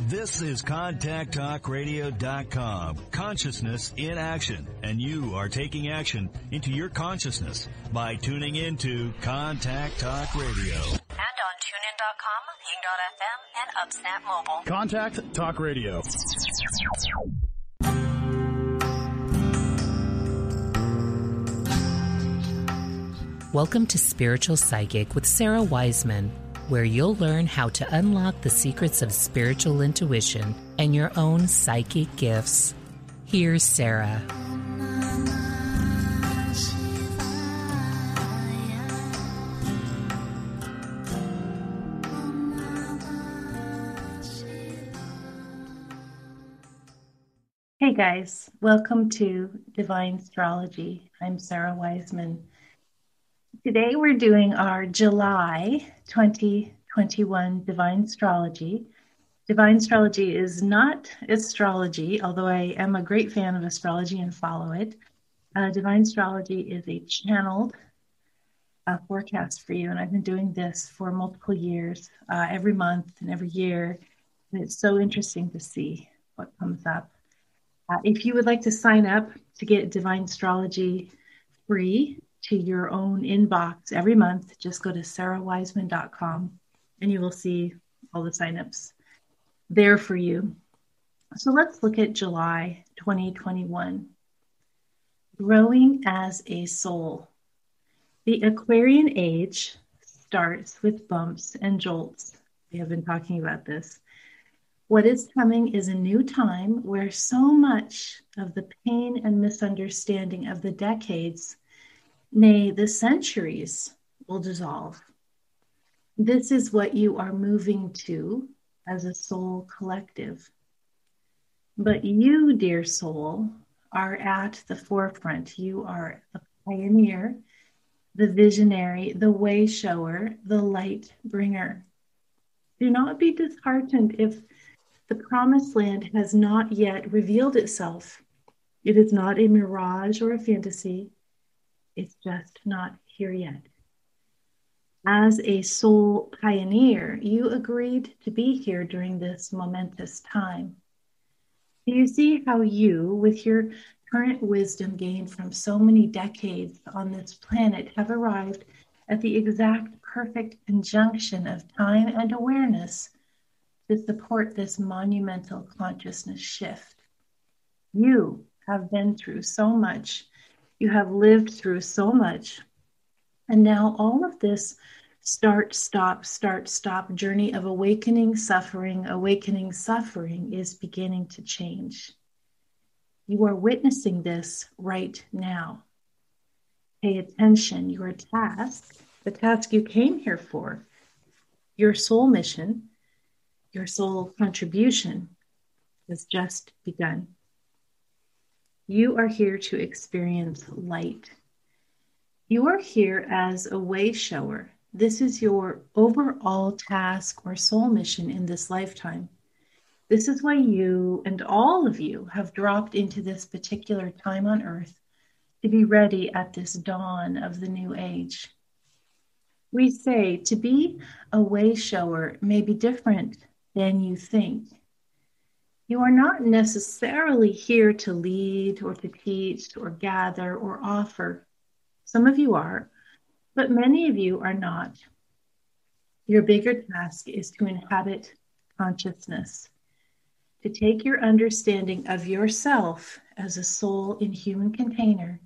This is ContactTalkRadio.com. Consciousness in action. And you are taking action into your consciousness by tuning into Contact Talk Radio. And on TuneIn.com, Ping.fm, and UpSnap Mobile. Contact Talk Radio. Welcome to Spiritual Psychic with Sarah Wiseman, where you'll learn how to unlock the secrets of spiritual intuition and your own psychic gifts. Here's Sarah. Hey guys, welcome to Divinestrology. I'm Sarah Wiseman. Today we're doing our July 2021 Divinestrology. Divinestrology is not astrology, although I am a great fan of astrology and follow it. Divinestrology is a channeled forecast for you, and I've been doing this for multiple years, every month and every year. And it's so interesting to see what comes up. If you would like to sign up to get Divinestrology free to your own inbox every month, just go to sarahwiseman.com and you will see all the signups there for you. So let's look at July 2021. Growing as a soul. The Aquarian age starts with bumps and jolts. We have been talking about this. What is coming is a new time where so much of the pain and misunderstanding of the decades, nay, the centuries, will dissolve. This is what you are moving to as a soul collective. But you, dear soul, are at the forefront. You are the pioneer, the visionary, the way shower, the light bringer. Do not be disheartened if the promised land has not yet revealed itself. It is not a mirage or a fantasy. It's just not here yet. As a soul pioneer, you agreed to be here during this momentous time. Do you see how you, with your current wisdom gained from so many decades on this planet, have arrived at the exact perfect conjunction of time and awareness to support this monumental consciousness shift? You have been through so much. You have lived through so much. And now all of this start, stop journey of awakening suffering is beginning to change. You are witnessing this right now. Pay attention. Your task, the task you came here for, your soul mission, your soul contribution has just begun. You are here to experience light. You are here as a way shower. This is your overall task or soul mission in this lifetime. This is why you and all of you have dropped into this particular time on earth to be ready at this dawn of the new age. We say to be a way shower may be different than you think. You are not necessarily here to lead or to teach or gather or offer. Some of you are, but many of you are not. Your bigger task is to inhabit consciousness, to take your understanding of yourself as a soul in human container.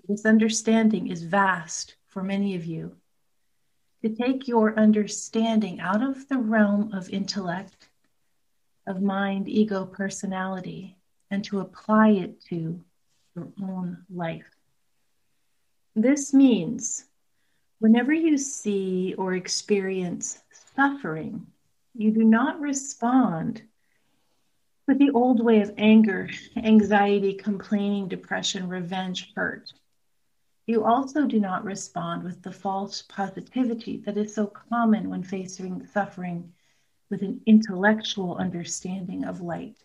This understanding is vast for many of you. To take your understanding out of the realm of intellect, of mind, ego, personality, and to apply it to your own life. This means whenever you see or experience suffering, you do not respond with the old way of anger, anxiety, complaining, depression, revenge, hurt. You also do not respond with the false positivity that is so common when facing suffering with an intellectual understanding of light.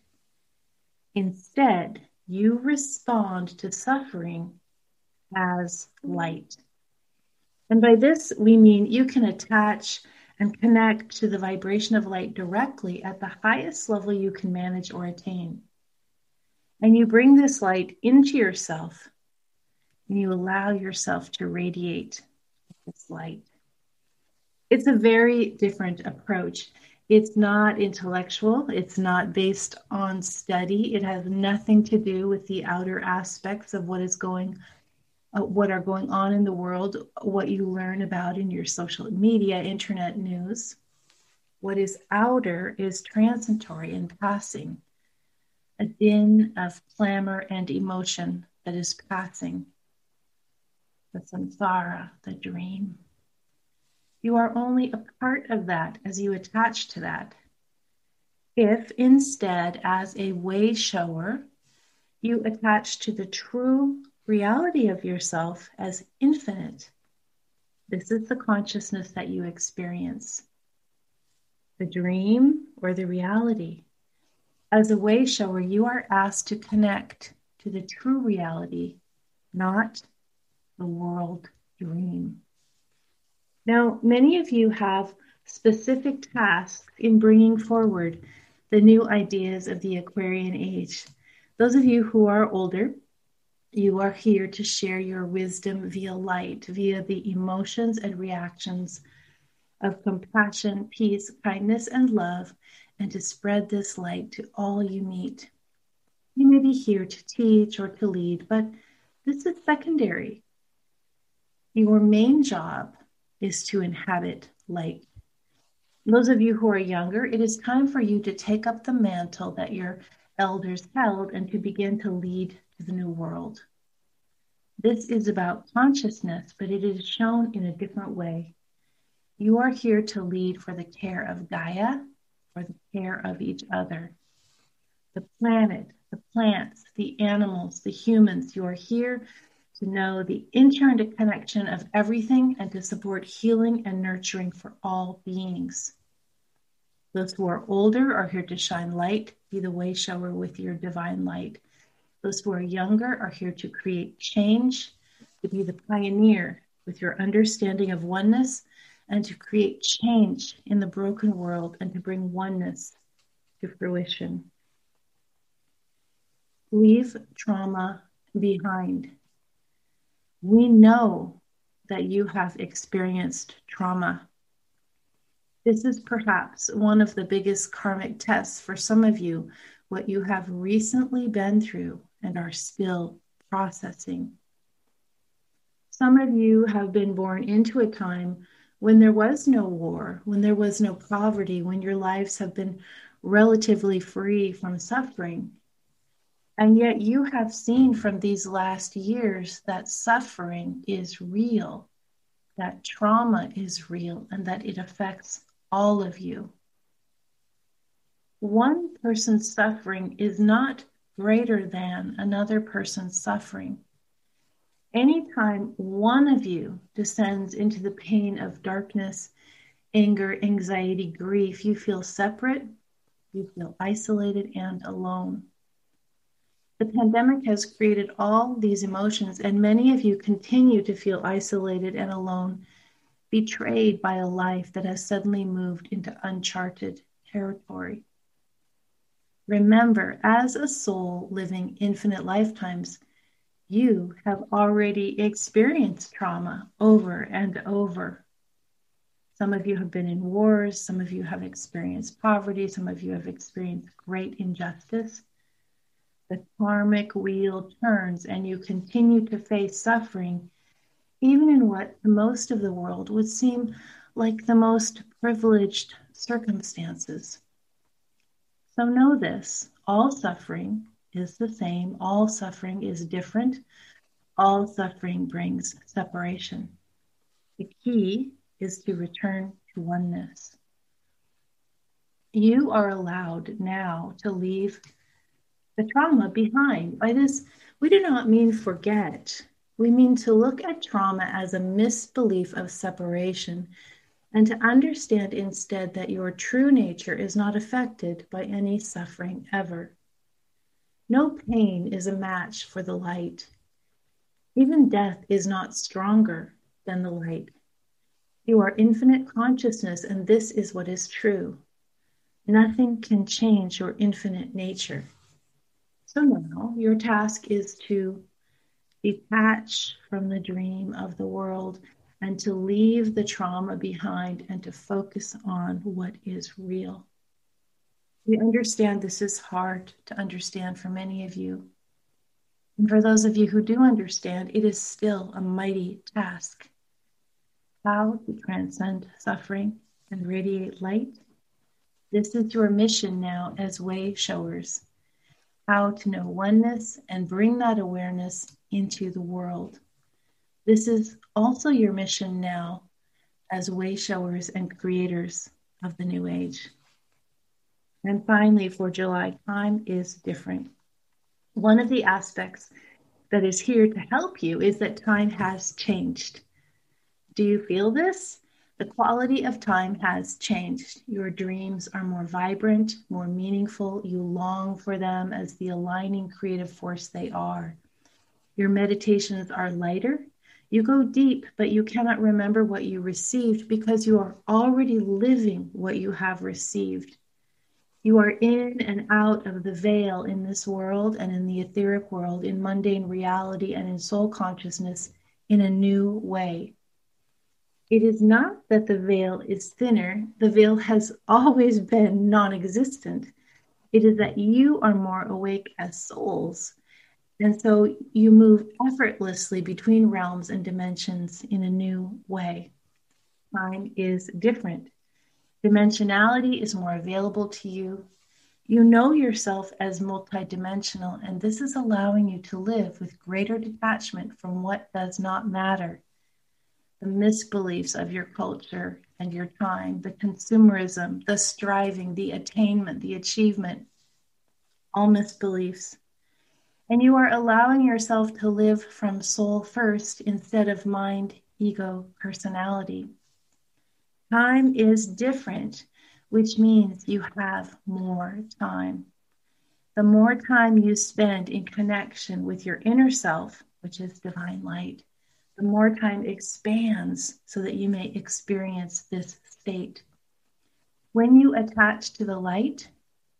Instead, you respond to suffering as light. And by this, we mean you can attach and connect to the vibration of light directly at the highest level you can manage or attain. And you bring this light into yourself and you allow yourself to radiate this light. It's a very different approach. It's not intellectual. It's not based on study. It has nothing to do with the outer aspects of what are going on in the world, what you learn about in your social media, internet news. What is outer is transitory and passing, a din of clamor and emotion that is passing, the samsara, the dream. You are only a part of that as you attach to that. If instead, as a way shower, you attach to the true reality of yourself as infinite, this is the consciousness that you experience. The dream or the reality. As a way shower, you are asked to connect to the true reality, not the world dream. Now, many of you have specific tasks in bringing forward the new ideas of the Aquarian age. Those of you who are older, you are here to share your wisdom via light, via the emotions and reactions of compassion, peace, kindness, and love, and to spread this light to all you meet. You may be here to teach or to lead, but this is secondary. Your main job is to inhabit light. Those of you who are younger, it is time for you to take up the mantle that your elders held and to begin to lead to the new world. This is about consciousness, but it is shown in a different way. You are here to lead for the care of Gaia, for the care of each other. The planet, the plants, the animals, the humans, you are here to know the interconnection of everything and to support healing and nurturing for all beings. Those who are older are here to shine light, be the way shower with your divine light. Those who are younger are here to create change, to be the pioneer with your understanding of oneness and to create change in the broken world and to bring oneness to fruition. Leave trauma behind. We know that you have experienced trauma. This is perhaps one of the biggest karmic tests for some of you, what you have recently been through and are still processing. Some of you have been born into a time when there was no war, when there was no poverty, when your lives have been relatively free from suffering. And yet you have seen from these last years that suffering is real, that trauma is real, and that it affects all of you. One person's suffering is not greater than another person's suffering. Anytime one of you descends into the pain of darkness, anger, anxiety, grief, you feel separate, you feel isolated and alone. The pandemic has created all these emotions, and many of you continue to feel isolated and alone, betrayed by a life that has suddenly moved into uncharted territory. Remember, as a soul living infinite lifetimes, you have already experienced trauma over and over. Some of you have been in wars, some of you have experienced poverty, some of you have experienced great injustice. The karmic wheel turns and you continue to face suffering, even in what to most of the world would seem like the most privileged circumstances. So know this, all suffering is the same, all suffering is different, all suffering brings separation. The key is to return to oneness. You are allowed now to leave the trauma behind. By this, we do not mean forget. We mean to look at trauma as a misbelief of separation and to understand instead that your true nature is not affected by any suffering ever. No pain is a match for the light. Even death is not stronger than the light. You are infinite consciousness, and this is what is true. Nothing can change your infinite nature. So now your task is to detach from the dream of the world and to leave the trauma behind and to focus on what is real. We understand this is hard to understand for many of you. And for those of you who do understand, it is still a mighty task. How to transcend suffering and radiate light. This is your mission now as way showers. How to know oneness and bring that awareness into the world. This is also your mission now as way showers and creators of the new age. And finally, for July, time is different. One of the aspects that is here to help you is that time has changed. Do you feel this? The quality of time has changed. Your dreams are more vibrant, more meaningful. You long for them as the aligning creative force they are. Your meditations are lighter. You go deep, but you cannot remember what you received because you are already living what you have received. You are in and out of the veil in this world and in the etheric world, in mundane reality and in soul consciousness in a new way. It is not that the veil is thinner. The veil has always been non-existent. It is that you are more awake as souls. And so you move effortlessly between realms and dimensions in a new way. Time is different. Dimensionality is more available to you. You know yourself as multidimensional, and this is allowing you to live with greater detachment from what does not matter. The misbeliefs of your culture and your time, the consumerism, the striving, the attainment, the achievement, all misbeliefs. And you are allowing yourself to live from soul first instead of mind, ego, personality. Time is different, which means you have more time. The more time you spend in connection with your inner self, which is divine light, the more time expands so that you may experience this state. When you attach to the light,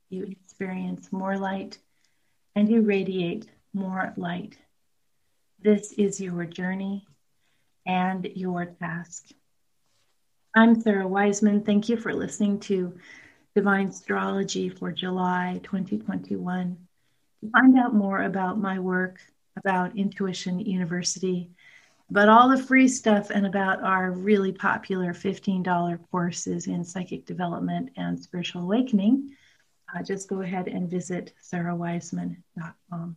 you experience more light and you radiate more light. This is your journey and your task. I'm Sarah Wiseman. Thank you for listening to Divinestrology for July 2021. To find out more about my work, about Intuition University, about all the free stuff, and about our really popular $15 courses in psychic development and spiritual awakening, just go ahead and visit sarahwiseman.com.